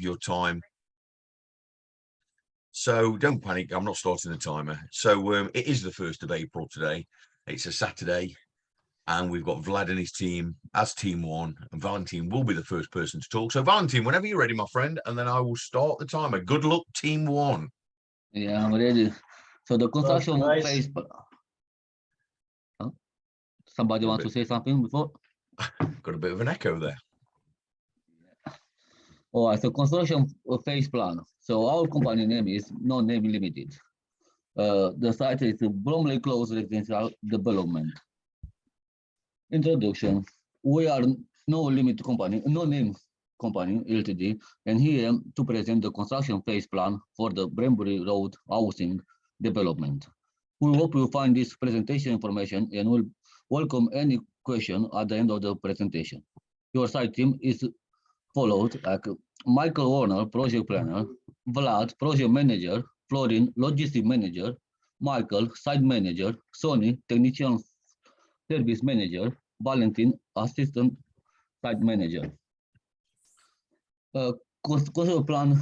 your time. So don't panic, I'm not starting the timer. So it is the 1st of April today. It's a Saturday, and we've got Vlad and his team as team 1, and Valentin will be the first person to talk. So Valentin, whenever you're ready, my friend, and then I will start the timer. Good luck, team 1. Yeah, I'm ready. So the construction phase. Somebody wants to say something before? Got a bit of an echo there. All right, so construction phase plan. So our company name is No Name Limited. The site is Bromley Close Residential Development. Introduction. We are no limit company, no name company Ltd, and here to present the construction phase plan for the Brembury Road housing development. We hope you find this presentation information and will welcome any question at the end of the presentation. Your site team is followed like Michael Warner, project planner, Vlad, project manager, Florin, logistic manager, Michael, site manager, Sony, technician service manager, Valentin, assistant site manager. Construction plan,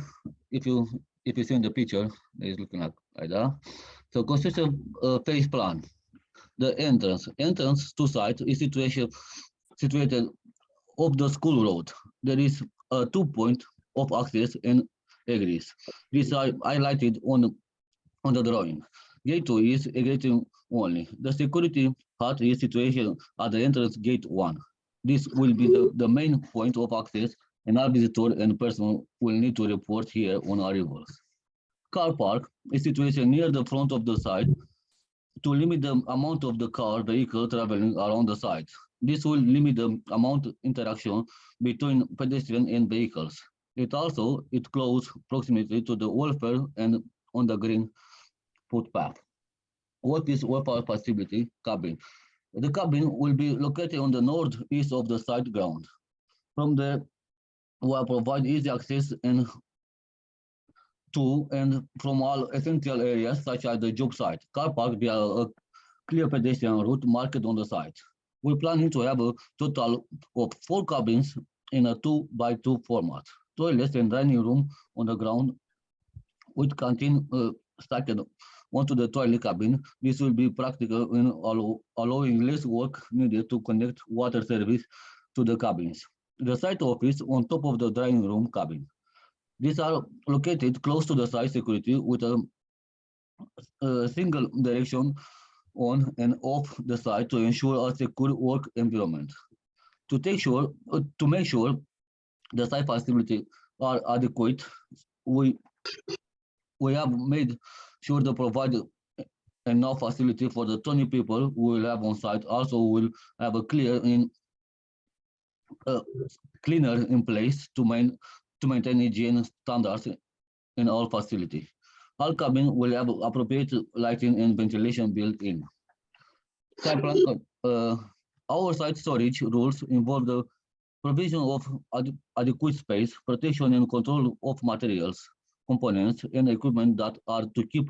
if you see in the picture, is looking like that. So construction phase plan. The entrance to site is situated off the school road. There is 2 points of access and egress. These are highlighted on the drawing. Gate 2 is egressing only. The security hut is situated at the entrance gate 1. This will be the main point of access, and all visitor and person will need to report here on arrivals. Car park is situated near the front of the site to limit the amount of the vehicle traveling around the site. This will limit the amount of interaction between pedestrians and vehicles. It close proximity to the welfare and on the green footpath. What is welfare facility cabin? The cabin will be located on the northeast of the site ground. From there, we will provide easy access to and from all essential areas such as the job site, car park via a clear pedestrian route marked on the site. We're planning to have a total of 4 cabins in a 2x2 format, toilets and dining room on the ground with canteen stacked onto the toilet cabin. This will be practical in allowing less work needed to connect water service to the cabins. The site office on top of the dining room cabin. These are located close to the site security with a single direction on and off the site to ensure a secure work environment. To make sure the site facilities are adequate, we have made sure to provide enough facility for the 20 people we will have on site. Also, we will have a cleaner in place to maintain hygiene standards in all facilities. All cabins will have appropriate lighting and ventilation built in. Our site storage rules involve the provision of adequate space, protection and control of materials, components, and equipment that are to keep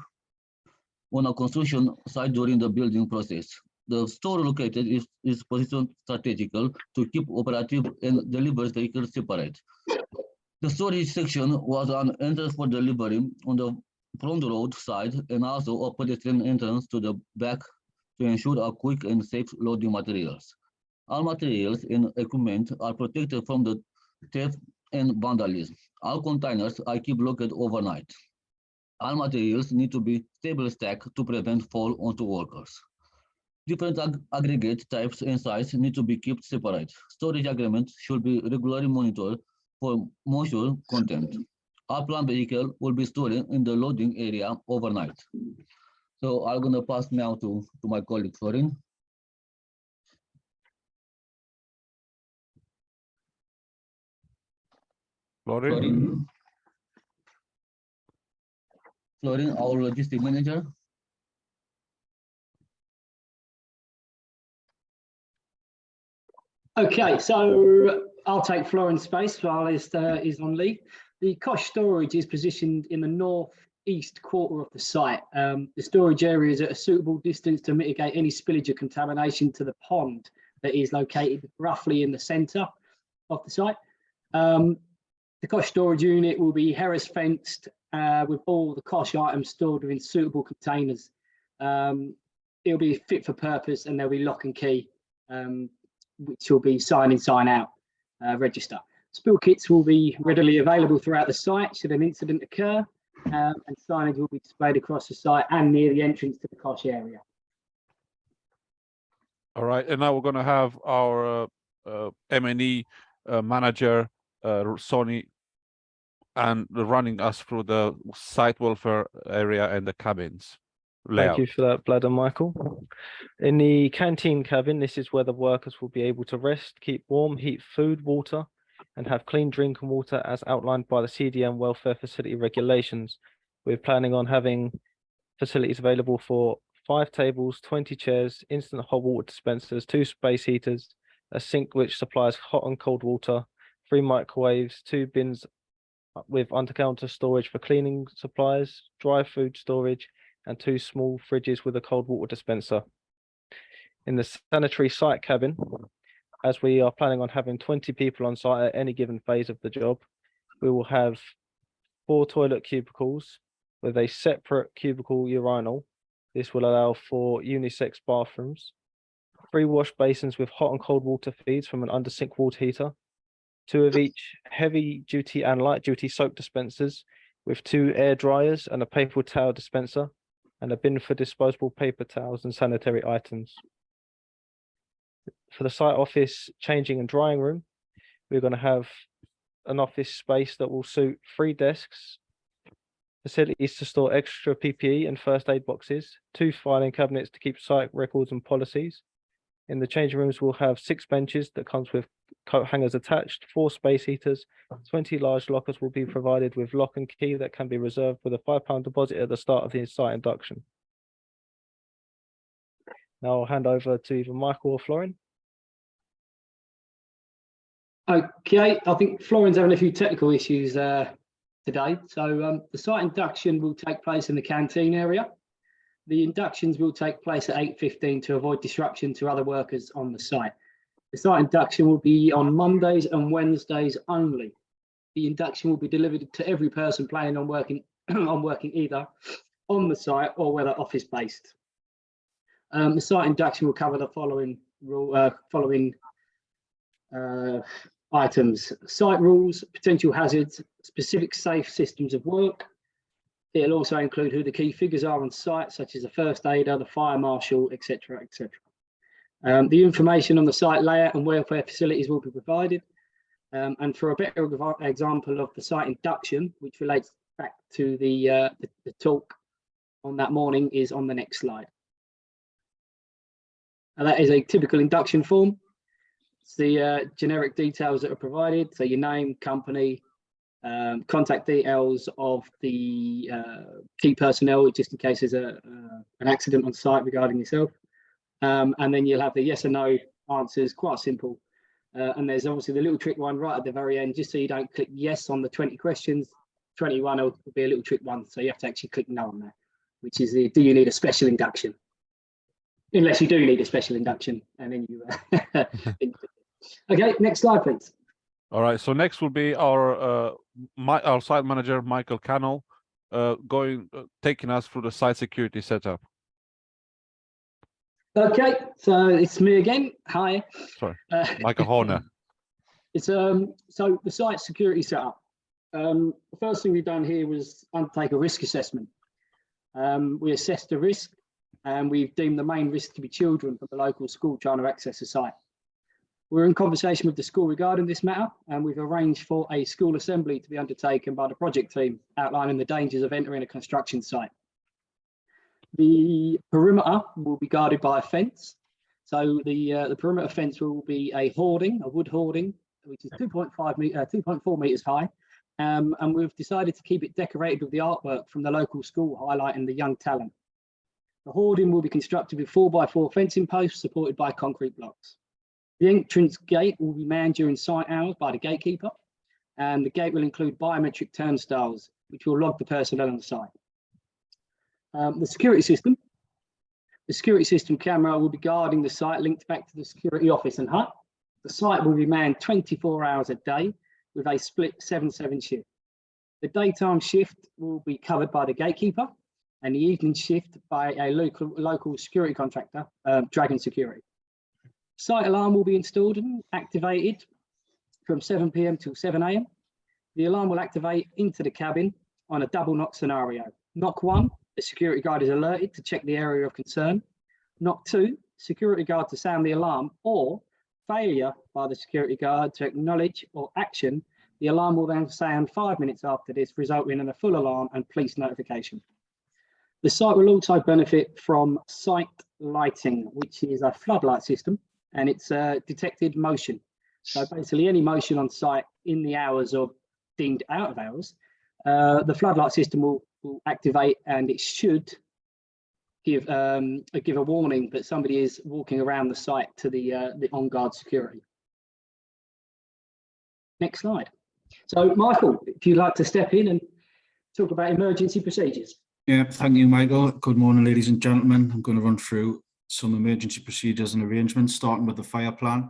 on a construction site during the building process. The store located is positioned strategical to keep operative and delivery vehicles separate. The storage section was an entrance for delivery on the front road side and also a pedestrian entrance to the back to ensure a quick and safe loading materials. All materials and equipment are protected from the theft and vandalism. All containers are kept locked overnight. All materials need to be stable stacked to prevent fall onto workers. Different aggregate types and sizes need to be kept separate. Storage agreements should be regularly monitored for moisture content. Our plant vehicle will be stored in the loading area overnight. So I'm going to pass now to my colleague Florin. Florin, our logistic manager. Okay, so I'll take Florin's space while is on leave. The Kosh storage is positioned in the northeast quarter of the site. The storage area is at a suitable distance to mitigate any spillage or contamination to the pond that is located roughly in the centre of the site. The cosh storage unit will be Harris fenced with all the cosh items stored within suitable containers. It'll be fit for purpose, and there'll be lock and key, which will be sign in, sign out register. Spill kits will be readily available throughout the site should an incident occur, and signage will be displayed across the site and near the entrance to the cosh area. All right, and now we're going to have our M&E manager, Sonny, and running us through the site welfare area and the cabins layout. Thank you for that, Vlad and Michael. In the canteen cabin, this is where the workers will be able to rest, keep warm, heat food, water, and have clean drinking water as outlined by the CDM welfare facility regulations. We're planning on having facilities available for 5 tables, 20 chairs, instant hot water dispensers, 2 space heaters, a sink which supplies hot and cold water, 3 microwaves, 2 bins with under-counter storage for cleaning supplies, dry food storage, and 2 small fridges with a cold water dispenser. In the sanitary site cabin, as we are planning on having 20 people on site at any given phase of the job, we will have 4 toilet cubicles with a separate cubicle urinal. This will allow for unisex bathrooms, 3 wash basins with hot and cold water feeds from an under sink water heater, 2 of each heavy duty and light duty soap dispensers with 2 air dryers and a paper towel dispenser, and a bin for disposable paper towels and sanitary items. For the site office changing and drying room, we're going to have an office space that will suit 3 desks, facilities to store extra PPE and first aid boxes, 2 filing cabinets to keep site records and policies. In the changing rooms, we'll have 6 benches that comes with coat hangers attached, 4 space heaters, 20 large lockers will be provided with lock and key that can be reserved with a £5 deposit at the start of the site induction. Now I'll hand over to either Michael or Florin. Okay, I think Florin's having a few technical issues today. So the site induction will take place in the canteen area. The inductions will take place at 8:15 to avoid disruption to other workers on the site. The site induction will be on Mondays and Wednesdays only. The induction will be delivered to every person planning on working either on the site or whether office based. The site induction will cover the following items: site rules, potential hazards, specific safe systems of work. It'll also include who the key figures are on site, such as the first aider, the fire marshal, etc., etc. The information on the site layout and welfare facilities will be provided. And for a better example of the site induction, which relates back to the talk on that morning, is on the next slide. And that is a typical induction form. It's the generic details that are provided, so your name, company, contact details of the key personnel, just in case there's an accident on site regarding yourself. And then you'll have the yes or no answers, quite simple. And there's obviously the little trick one right at the very end, just so you don't click yes on the 20 questions. 21 will be a little trick one, so you have to actually click no on there, which is the do you need a special induction? Unless you do need a special induction, and then you. Okay, next slide, please. All right, so next will be our site manager, Michael Cannell, taking us through the site security setup. Okay, so it's me again. Hi. Sorry, Michael Horner. It's so the site security setup. The first thing we've done here was undertake a risk assessment. We assessed the risk, and we've deemed the main risk to be children from the local school trying to access the site. We're in conversation with the school regarding this matter, and we've arranged for a school assembly to be undertaken by the project team, outlining the dangers of entering a construction site. The perimeter will be guarded by a fence. So the perimeter fence will be a wood hoarding, which is 2.4 meters high. And we've decided to keep it decorated with the artwork from the local school, highlighting the young talent. The hoarding will be constructed with 4x4 fencing posts supported by concrete blocks. The entrance gate will be manned during site hours by the gatekeeper, and the gate will include biometric turnstiles, which will log the personnel on the site. The security system camera will be guarding the site linked back to the security office and hut. The site will be manned 24 hours a day with a split 7/7 shift. The daytime shift will be covered by the gatekeeper and the evening shift by a local security contractor, Dragon Security. Site alarm will be installed and activated from 7 p.m. till 7 a.m. The alarm will activate into the cabin on a double knock scenario. Knock 1, the security guard is alerted to check the area of concern. Knock 2, security guard to sound the alarm, or failure by the security guard to acknowledge or action. The alarm will then sound 5 minutes after this, resulting in a full alarm and police notification. The site will also benefit from site lighting, which is a floodlight system, and it's detected motion. So basically any motion on site in the hours or deemed out of hours, the floodlight system will activate, and it should give a warning that somebody is walking around the site to the on-guard security. Next slide. So Michael, if you'd like to step in and talk about emergency procedures. Yeah, thank you, Michael. Good morning, ladies and gentlemen. I'm going to run through some emergency procedures and arrangements, starting with the fire plan.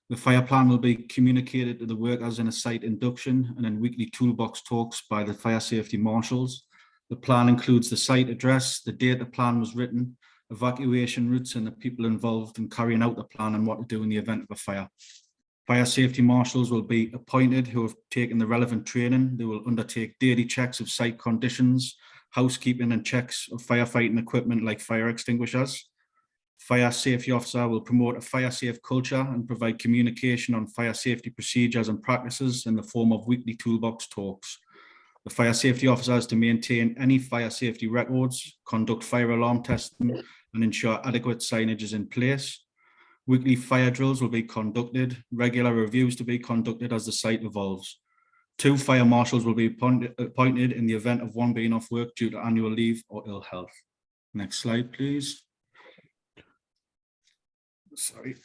The fire plan will be communicated to the workers in a site induction and in weekly toolbox talks by the fire safety marshals. The plan includes the site address, the date the plan was written, evacuation routes, and the people involved in carrying out the plan and what to do in the event of a fire. Fire safety marshals will be appointed who have taken the relevant training. They will undertake daily checks of site conditions, housekeeping and checks of firefighting equipment like fire extinguishers. Fire safety officer will promote a fire safe culture and provide communication on fire safety procedures and practices in the form of weekly toolbox talks. The fire safety officer is to maintain any fire safety records, conduct fire alarm testing, and ensure adequate signage is in place. Weekly fire drills will be conducted, regular reviews to be conducted as the site evolves. 2 fire marshals will be appointed in the event of one being off work due to annual leave or ill health. Next slide, please. Sorry.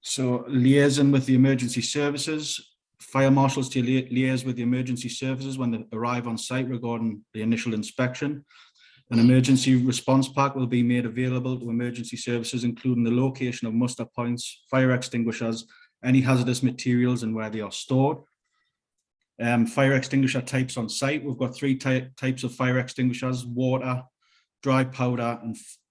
So liaison with the emergency services. Fire marshals to liaise with the emergency services when they arrive on site regarding the initial inspection. An emergency response pack will be made available to emergency services, including the location of muster points, fire extinguishers, any hazardous materials and where they are stored. Fire extinguisher types on site. We've got 3 types of fire extinguishers: water, dry powder,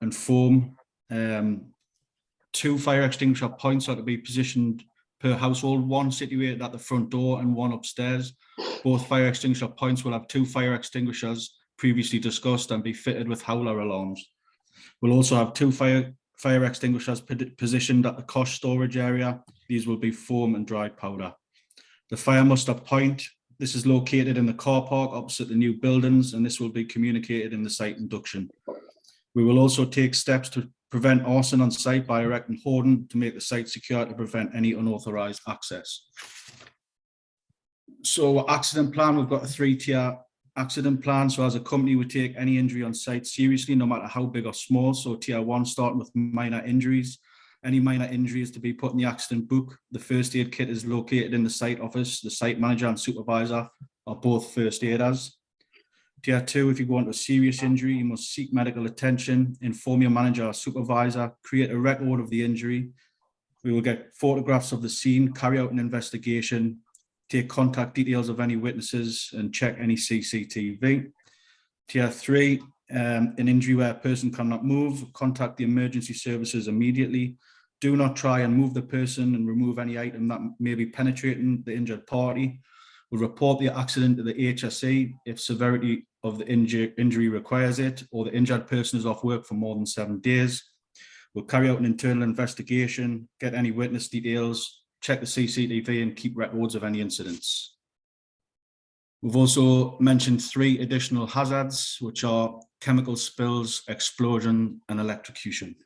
and foam. 2 fire extinguisher points are to be positioned per household, 1 situated at the front door and 1 upstairs. Both fire extinguisher points will have 2 fire extinguishers previously discussed and be fitted with howler alarms. We'll also have 2 fire extinguishers positioned at the cosh storage area. These will be foam and dry powder. The fire muster point, this is located in the car park opposite the new buildings, and this will be communicated in the site induction. We will also take steps to prevent arson on site by erecting hoarding to make the site secure to prevent any unauthorized access. So accident plan, we've got a 3-tier accident plan. So as a company, we take any injury on site seriously, no matter how big or small. So tier 1, starting with minor injuries. Any minor injuries to be put in the accident book. The first aid kit is located in the site office. The site manager and supervisor are both first aiders. Tier 2, if you go into a serious injury, you must seek medical attention, inform your manager or supervisor, create a record of the injury. We will get photographs of the scene, carry out an investigation, take contact details of any witnesses, and check any CCTV. Tier 3, an injury where a person cannot move, contact the emergency services immediately. Do not try and move the person and remove any item that may be penetrating the injured party. We'll report the accident to the HSE if severity of the injury requires it, or the injured person is off work for more than 7 days. We'll carry out an internal investigation, get any witness details, check the CCTV, and keep records of any incidents. We've also mentioned 3 additional hazards, which are chemical spills, explosion, and electrocution.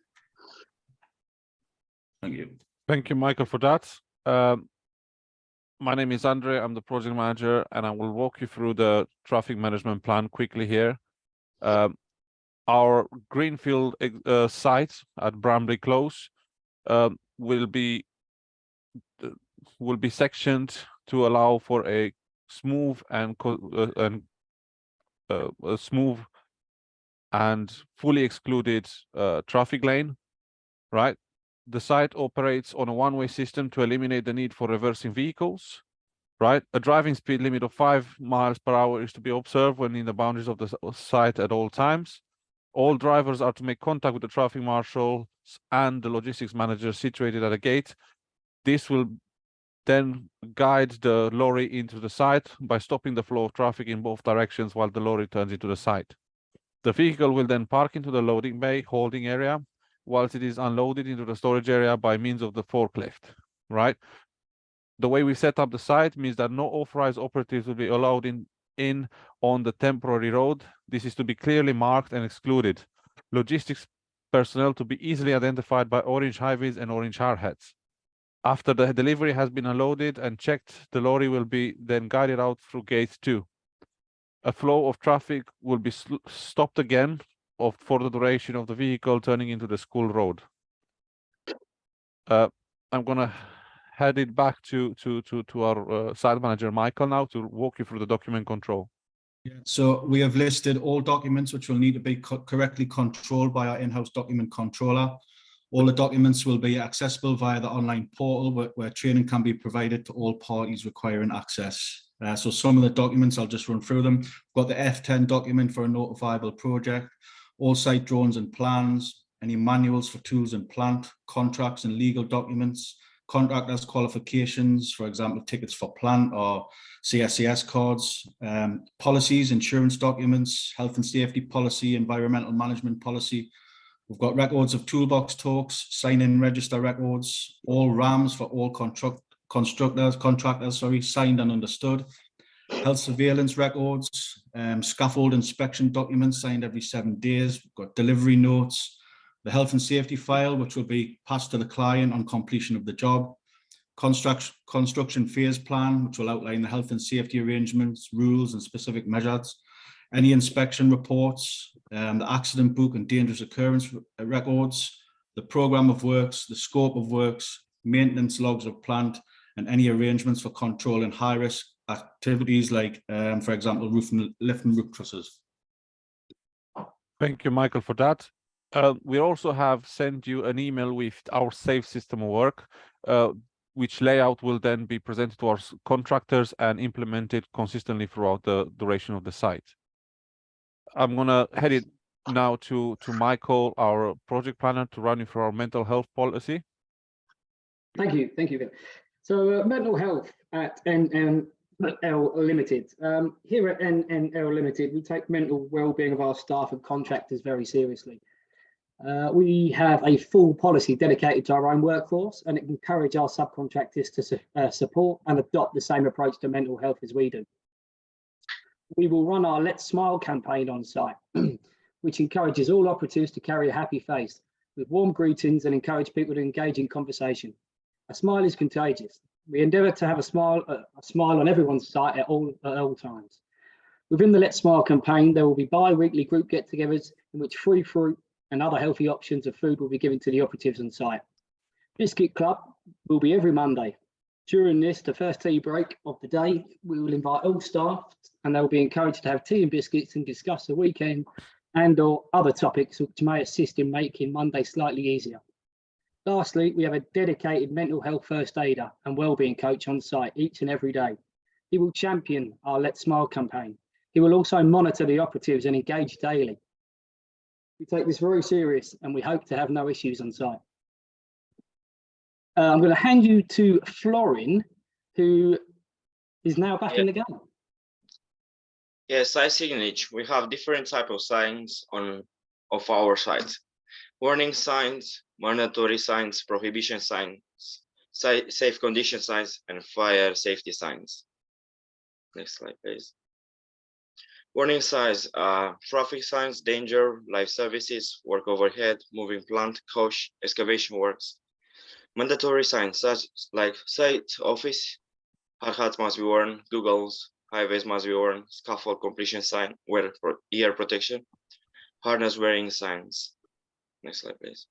Thank you. Thank you, Michael, for that. My name is Andre. I'm the project manager, and I will walk you through the traffic management plan quickly here. Our greenfield site at Bramley Close will be sectioned to allow for a smooth and fully excluded traffic lane, right? The site operates on a one-way system to eliminate the need for reversing vehicles. right? A driving speed limit of 5 miles per hour is to be observed when in the boundaries of the site at all times. All drivers are to make contact with the traffic marshals and the logistics manager situated at a gate. This will then guide the lorry into the site by stopping the flow of traffic in both directions while the lorry turns into the site. The vehicle will then park into the loading bay holding area whilst it is unloaded into the storage area by means of the forklift, right? The way we set up the site means that no authorized operatives will be allowed in on the temporary road. This is to be clearly marked and excluded. Logistics personnel to be easily identified by orange high-vis and orange hardhats. After the delivery has been unloaded and checked, the lorry will be then guided out through gate 2. A flow of traffic will be stopped again for the duration of the vehicle turning into the school road. I'm gonna head it back to our site manager Michael now to walk you through the document control. Yeah, so we have listed all documents which will need to be correctly controlled by our in-house document controller. All the documents will be accessible via the online portal where training can be provided to all parties requiring access. So some of the documents, I'll just run through them. We've got the F10 document for a notifiable project, all site drawings and plans, any manuals for tools and plant, contracts and legal documents, contractors' qualifications, for example, tickets for plant or CSCS cards, policies, insurance documents, health and safety policy, environmental management policy. We've got records of toolbox talks, sign-in register records, all RAMs for all contractors, signed and understood, health surveillance records, scaffold inspection documents signed every 7 days. We've got delivery notes, the health and safety file, which will be passed to the client on completion of the job, construction phase plan, which will outline the health and safety arrangements, rules and specific measures, any inspection reports, the accident book and dangerous occurrence records, the program of works, the scope of works, maintenance logs of plant, and any arrangements for controlling high-risk activities like, for example, roof and lift and roof trusses. Thank you, Michael, for that. We also have sent you an email with our safe system of work, which layout will then be presented to our contractors and implemented consistently throughout the duration of the site. I'm gonna head it now to Michael, our project planner, to run you through our mental health policy. Thank you. So mental health at NNL Limited. Here at NNL Limited, we take mental well-being of our staff and contractors very seriously. We have a full policy dedicated to our own workforce, and it encourages our subcontractors to support and adopt the same approach to mental health as we do. We will run our Let's Smile campaign on site, which encourages all operatives to carry a happy face with warm greetings and encourage people to engage in conversation. A smile is contagious. We endeavour to have a smile on everyone's site at all times. Within the Let's Smile campaign, there will be bi-weekly group get-togethers in which free fruit and other healthy options of food will be given to the operatives on site. Biscuit Club will be every Monday. During this, the first tea break of the day, we will invite all staff and they will be encouraged to have tea and biscuits and discuss the weekend and or other topics which may assist in making Monday slightly easier. Lastly, we have a dedicated mental health first aider and wellbeing coach on site each and every day. He will champion our Let's Smile campaign. He will also monitor the operatives and engage daily. We take this very serious and we hope to have no issues on site. I'm going to hand you to Florin, who is now back in the game. Yes, site signage. We have different types of signs of our sites. Warning signs, mandatory signs, prohibition signs, safe condition signs, and fire safety signs. Next slide, please. Warning signs are traffic signs, danger, life services, work overhead, moving plant, caution, excavation works. Mandatory signs such like site office, hard hats must be worn, goggles, high-vis must be worn, scaffold completion sign, wear ear protection, harness wearing signs. Next slide, please.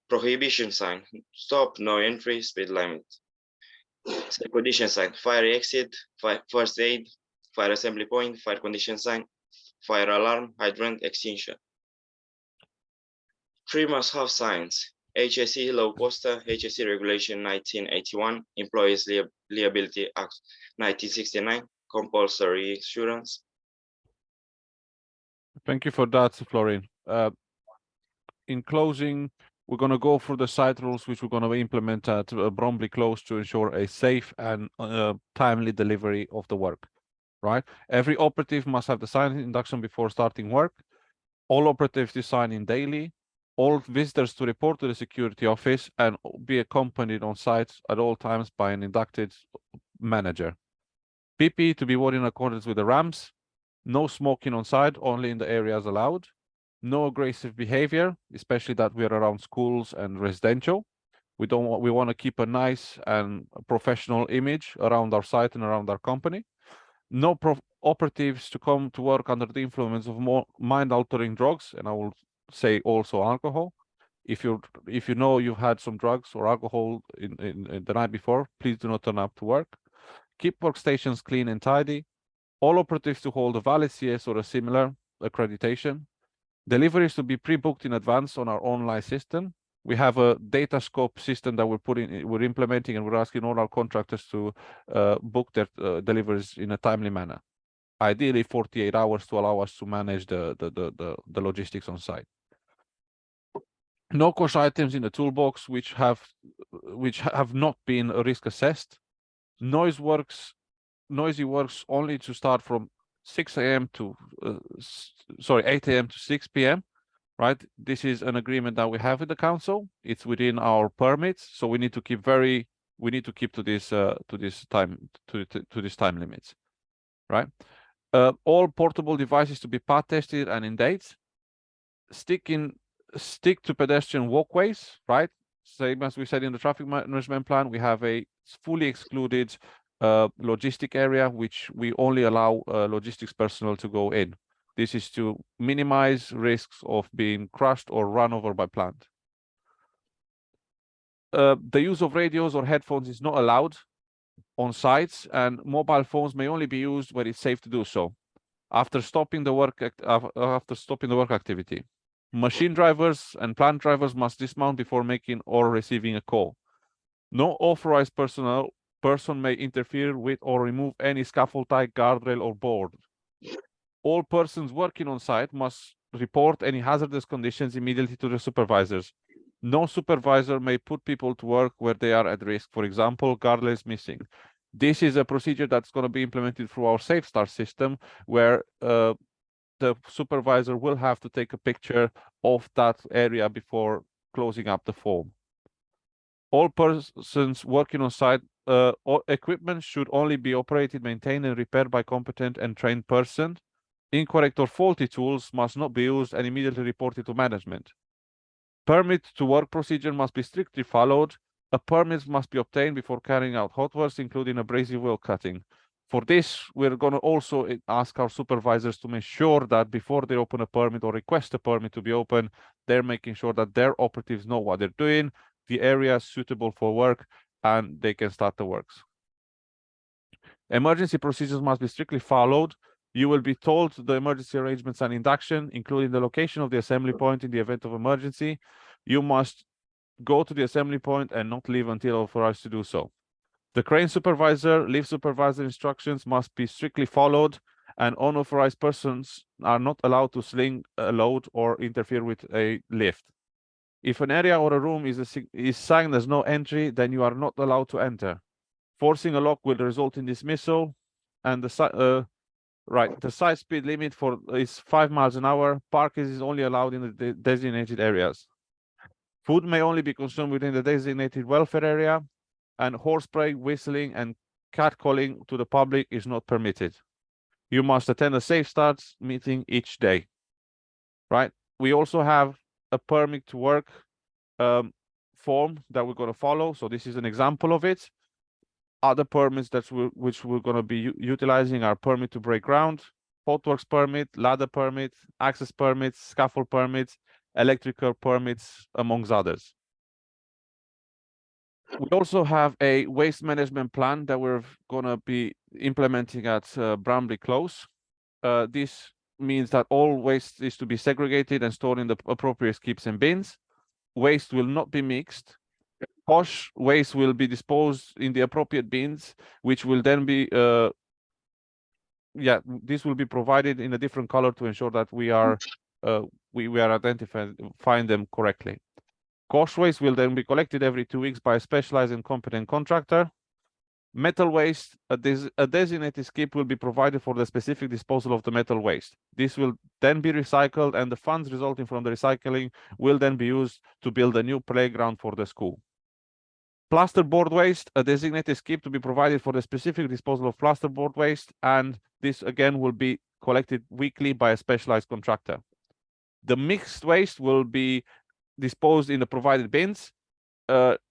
Prohibition sign, stop, no entry, speed limit. Safe condition sign, fire exit, first aid, fire assembly point, fire condition sign, fire alarm, hydrant, extinction. 3 must-have signs, HSE Law Costa, HSE Regulation 1981, Employees Liability Act 1969, compulsory insurance. Thank you for that, Florin. In closing, we're going to go through the site rules which we're going to implement at Bromley Close to ensure a safe and timely delivery of the work, right? Every operative must have the sign induction before starting work. All operatives to sign in daily. All visitors to report to the security office and be accompanied on site at all times by an inducted manager. PPE to be worn in accordance with the RAMs. No smoking on site, only in the areas allowed. No aggressive behavior, especially that we are around schools and residential. We want to keep a nice and professional image around our site and around our company. No operatives to come to work under the influence of more mind-altering drugs, and I will say also alcohol. If you know you've had some drugs or alcohol in the night before, please do not turn up to work. Keep workstations clean and tidy. All operatives to hold a valid CS or a similar accreditation. Deliveries to be pre-booked in advance on our online system. We have a data scope system that we're implementing, and we're asking all our contractors to book their deliveries in a timely manner. Ideally, 48 hours to allow us to manage the logistics on site. No course items in the toolbox which have not been risk assessed. Noisy works only to start from 6 a.m. to 8 a.m. to 6 p.m. Right? This is an agreement that we have with the council. It's within our permits, so we need to keep to this time limits, right? All portable devices to be part tested and in date. Stick to pedestrian walkways, right? Same as we said in the traffic management plan, we have a fully excluded logistic area, which we only allow logistics personnel to go in. This is to minimize risks of being crushed or run over by plant. The use of radios or headphones is not allowed on sites, and mobile phones may only be used when it's safe to do so. After stopping the work activity. Machine drivers and plant drivers must dismount before making or receiving a call. No authorized person may interfere with or remove any scaffold tie, guardrail, or board. All persons working on site must report any hazardous conditions immediately to the supervisors. No supervisor may put people to work where they are at risk. For example, guardrails missing. This is a procedure that's going to be implemented through our Safe Start system, where the supervisor will have to take a picture of that area before closing up the form. All persons working on site, equipment should only be operated, maintained, and repaired by competent and trained person. Incorrect or faulty tools must not be used and immediately reported to management. Permit to work procedure must be strictly followed. A permit must be obtained before carrying out hot works, including abrasive wheel cutting. For this, we're going to also ask our supervisors to make sure that before they open a permit or request a permit to be open, they're making sure that their operatives know what they're doing, the area is suitable for work, and they can start the works. Emergency procedures must be strictly followed. You will be told the emergency arrangements and induction, including the location of the assembly point in the event of emergency. You must go to the assembly point and not leave until authorized to do so. The crane supervisor, lift supervisor instructions must be strictly followed, and unauthorized persons are not allowed to sling a load or interfere with a lift. If an area or a room is signed as no entry, then you are not allowed to enter. Forcing a lock will result in dismissal, and the site speed limit is 5 miles an hour. Parking is only allowed in the designated areas. Food may only be consumed within the designated welfare area, and horseplay, whistling, and catcalling to the public is not permitted. You must attend a Safe Start meeting each day, right? We also have a permit to work form that we're going to follow. So this is an example of it. Other permits which we're going to be utilizing are permit to break ground, hotworks permit, ladder permit, access permits, scaffold permits, electrical permits, amongst others. We also have a waste management plan that we're going to be implementing at Bromley Close. This means that all waste is to be segregated and stored in the appropriate skips and bins. waste will not be mixed. Posh waste will be disposed in the appropriate bins, which will then be this will be provided in a different color to ensure that we are identifying them correctly. Coarse waste will then be collected every 2 weeks by a specialized and competent contractor. Metal waste, a designated skip will be provided for the specific disposal of the metal waste. This will then be recycled, and the funds resulting from the recycling will then be used to build a new playground for the school. Plasterboard waste, a designated skip to be provided for the specific disposal of plasterboard waste, and this again will be collected weekly by a specialized contractor. The mixed waste will be disposed in the provided bins.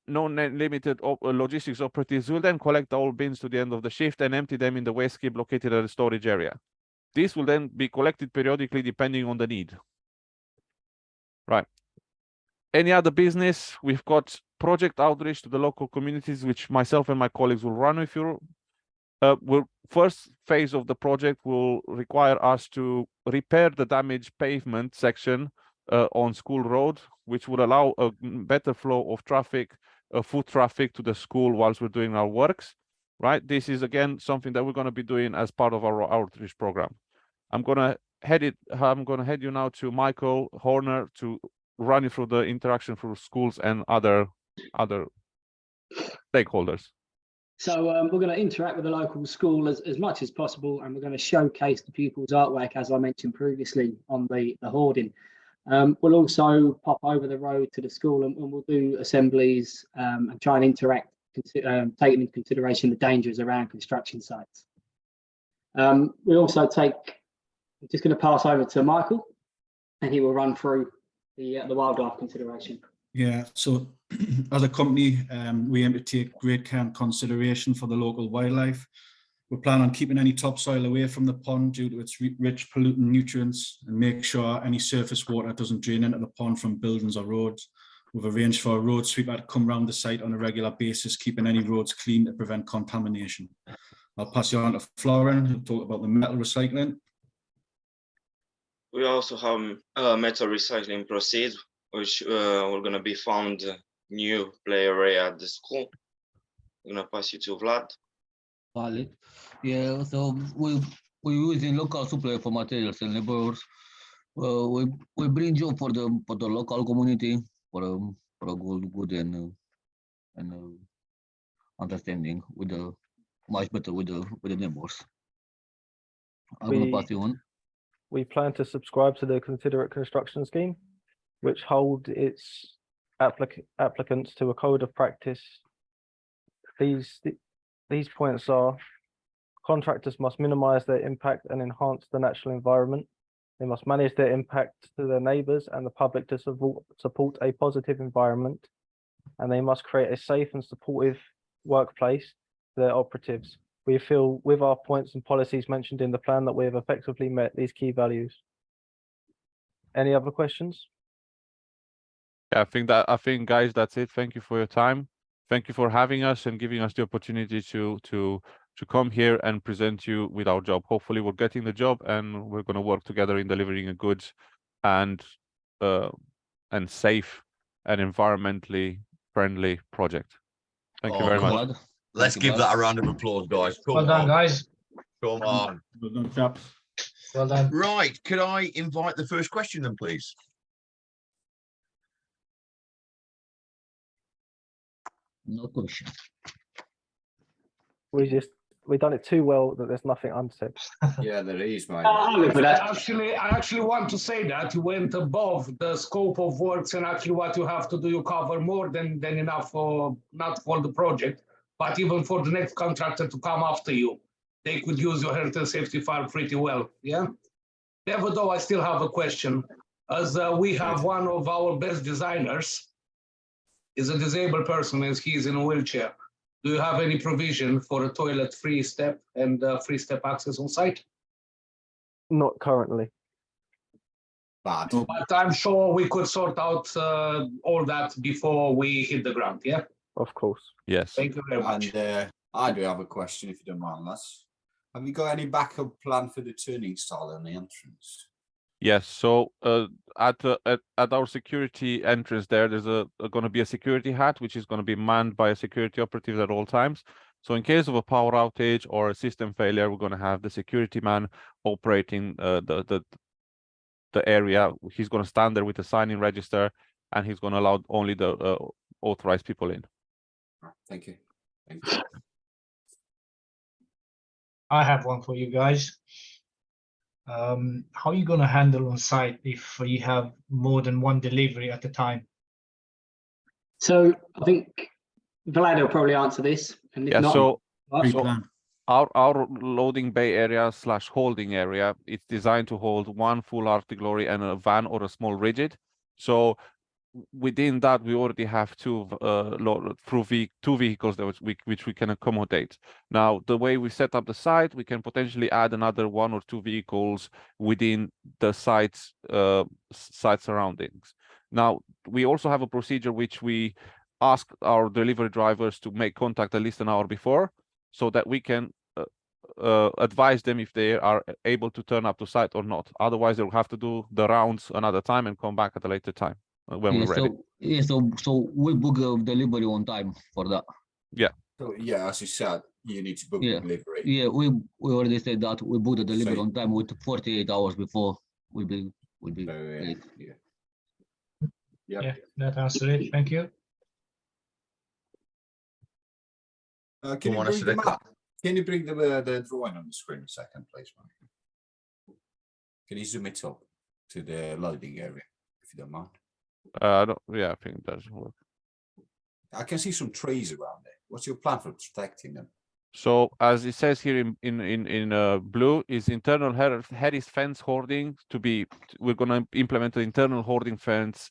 Non-limited logistics operatives will then collect all bins to the end of the shift and empty them in the waste skip located at the storage area. This will then be collected periodically depending on the need. Right. Any other business? We've got project outreach to the local communities, which myself and my colleagues will run with you. First phase of the project will require us to repair the damaged pavement section on School Road, which would allow a better flow of traffic, foot traffic to the school whilst we're doing our works, right? This is again something that we're going to be doing as part of our outreach program. I'm going to head you now to Michael Horner to run you through the interaction through schools and other stakeholders. So we're going to interact with the local school as much as possible, and we're going to showcase the pupils' artwork, as I mentioned previously, on the hoarding. We'll also pop over the road to the school and we'll do assemblies and try and interact, taking into consideration the dangers around construction sites. We also I'm just going to pass over to Michael, and he will run through the wildlife consideration. Yeah, so as a company, we aim to take great care and consideration for the local wildlife. We plan on keeping any topsoil away from the pond due to its rich pollutant nutrients, and make sure any surface water doesn't drain into the pond from buildings or roads. We've arranged for a road sweeper to come around the site on a regular basis, keeping any roads clean to prevent contamination. I'll pass you on to Florin, who'll talk about the metal recycling. We also have metal recycling proceeds, which we're going to be found new play area at the school. I'm going to pass you to Vlad. Valid. Yeah, so we're using local supply for materials and laborers. We bring job for the local community for a good and understanding with the much better with the neighbors. I'm gonna pass you on. We plan to subscribe to the Considerate Construction Scheme, which hold its applicants to a code of practice. These points are: contractors must minimize their impact and enhance the natural environment. They must manage their impact to their neighbors and the public to support a positive environment. And they must create a safe and supportive workplace for their operatives. We feel with our points and policies mentioned in the plan that we have effectively met these key values. Any other questions? Yeah, I think guys, that's it. Thank you for your time. Thank you for having us and giving us the opportunity to come here and present you with our job. Hopefully we're getting the job and we're going to work together in delivering a good and safe and environmentally friendly project. Thank you very much. Let's give that a round of applause, guys. Come Well done, on. guys. Come on. Well done, chaps. Well done. Right, could I invite the first question then, please? No question. We've done it too well that there's nothing unsaid. Yeah, there is, mate. I actually want to say that you went above the scope of works, and actually what you have to do, you cover more than enough for not for the project, but even for the next contractor to come after you. They could use your health and safety file pretty well, yeah? Never though, I still have a question. As we have one of our best designers is a disabled person, as he's in a wheelchair. Do you have any provision for a toilet free step and free step access on site? Not currently. Bad. But I'm sure we could sort out all that before we hit the ground, yeah? Of course. Yes. Thank you very much. And I do have a question, if you don't mind, lads. Have you got any backup plan for the turning style on the entrance? Yes. So at our security entrance there's going to be a security hat which is going to be manned by a security operative at all times. So in case of a power outage or a system failure, we're going to have the security man operating the area. He's going to stand there with a sign-in register, and he's going to allow only the authorized people in. Thank you. Thank you. I have one for you guys. How are you going to handle on site if you have more than one delivery at a time? So I think Vlad will probably answer this. And if Yeah. not, So Pre-plan. our loading bay area / holding area, it's designed to hold one full Arctic lorry and a van or a small rigid. So within that, we already have two vehicles which we can accommodate. Now, the way we set up the site, we can potentially add another 1 or 2 vehicles within the site surroundings. Now, we also have a procedure which we ask our delivery drivers to make contact at least an hour before, so that we can advise them if they are able to turn up to site or not. Otherwise, they'll have to do the rounds another time and come back at a later time when we're ready. So we book a delivery on time for that. So yeah, as you said, you need to book Yeah. the delivery. Yeah, we already said that we book the delivery So- on time with 48 hours before will be So, ready. yeah. Yep. Yeah, that answers it. Thank you. Can Come you on, bring the Asadeka. map? Can you bring the drawing on the screen a second, please, man? Can you zoom it up to the loading area, if you don't mind? Yeah, I think that doesn't work. I can see some trees around there. What's your plan for protecting them? So as it says here in blue, is internal Harris fence hoarding to be. We're going to implement an internal hoarding fence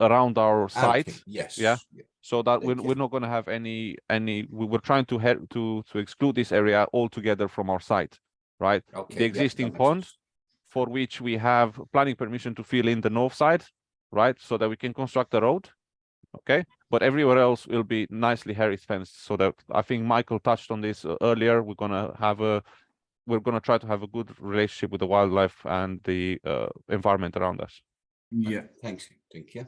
around our site. Okay, yes. Yeah. So that Thank you. we're not going to have any. We were trying to exclude this area altogether from our site, right? Okay, The yeah, existing that makes pond, sense. for which we have planning permission to fill in the north side, right? So that we can construct a road. Okay, but everywhere else will be nicely Harris fenced, so that I think Michael touched on this earlier. We're gonna try to have a good relationship with the wildlife and the environment around us. Yeah, Thank you.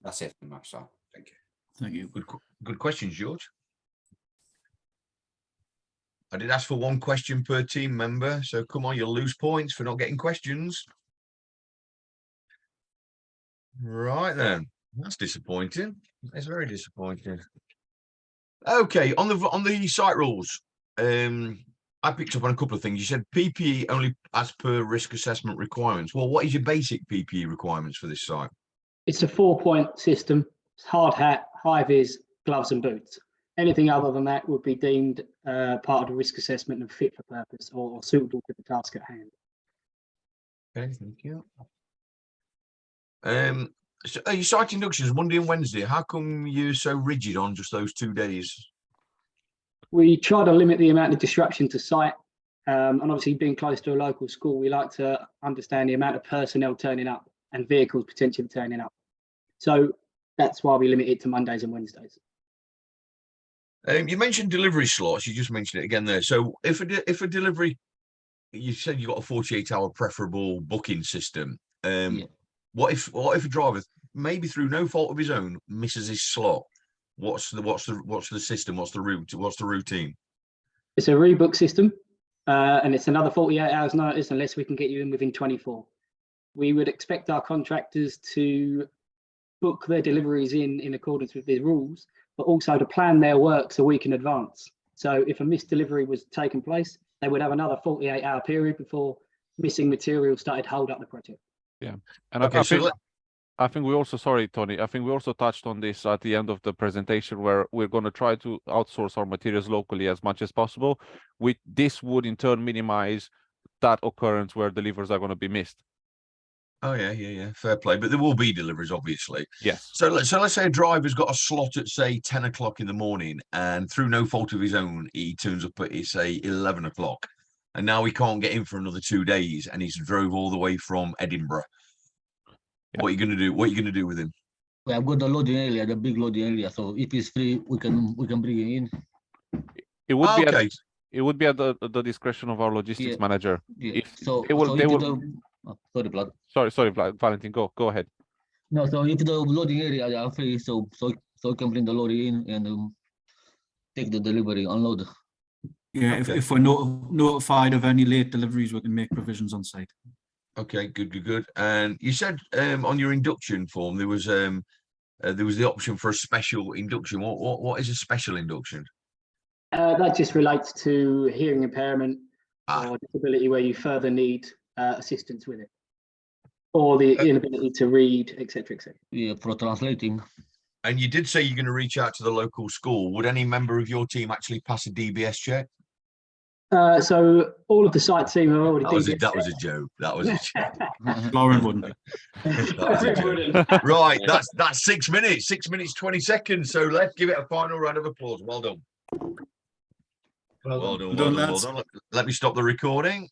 That's it from my side. Thank you. thank you. Good questions, George. I did ask for 1 question per team member, so come on, you'll lose points for not getting questions. Right then, that's disappointing. It's very disappointing. Okay, on the site rules, I picked up on a couple of things. You said PPE only as per risk assessment requirements. Well, what is your basic PPE requirements for this site? it's a 4-point system. It's hard hat, high vis, gloves and boots. Anything other than that would be deemed part of the risk assessment and fit for purpose or suitable to the task at hand. Okay, thank you. So your site inductions Monday and Wednesday. How come you're so rigid on just those 2 days? We try to limit the amount of disruption to site. And obviously being close to a local school, we like to understand the amount of personnel turning up and vehicles potentially turning up. So that's why we limit it to Mondays and Wednesdays. You mentioned delivery slots. You just mentioned it again there. So if a delivery, you said you got a 48-hour preferable booking system. Yeah. What if a driver, maybe through no fault of his own, misses his slot? What's the system? What's the route? What's the routine? It's a rebook system, and it's another 48 hours notice unless we can get you in within 24. We would expect our contractors to book their deliveries in accordance with the rules, but also to plan their works a week in advance. So if a missed delivery was taking place, they would have another 48-hour period before missing material started to hold up the project. Yeah, and Okay, I think we also, sorry, Tony, I think we also touched on this at the end of the presentation, where we're going to try to outsource our materials locally as much as possible. This would in turn minimize that occurrence where deliveries are going to be missed. Oh yeah, fair play. But there will be deliveries, obviously. Yes. So let's say a driver's got a slot at say 10 o'clock in the morning, and through no fault of his own, he turns up at say 11 o'clock, and now he can't get in for another 2 days, and he's drove all the way from Edinburgh. Yeah. What are you going to do? What are you going to do with him? We have got the loading area, the big loading area. So if it's free, we can bring it in. It would be okay. It would be at the discretion of our logistics manager. Yeah. If they will Sorry, Vlad. Sorry, Valentin, go ahead. No, so if the loading area are free, so you can bring the lorry in and take the delivery, unload. Yeah, Okay. if we're notified of any late deliveries, we can make provisions on site. Okay, good. And you said on your induction form there was the option for a special induction. What is a special induction? That just relates to hearing impairment or disability where you further need assistance with it, or the inability to read, etc., etc. Yeah, for translating. And you did say you're going to reach out to the local school. Would any member of your team actually pass a DBS check? So all of the site team are already. That was a joke. That was a joke. Lauren wouldn't. That was a joke. Right, that's 6 minutes. 6 minutes 20 seconds. So let's give it a final round of applause. Well done. Well done. Let me stop the recording.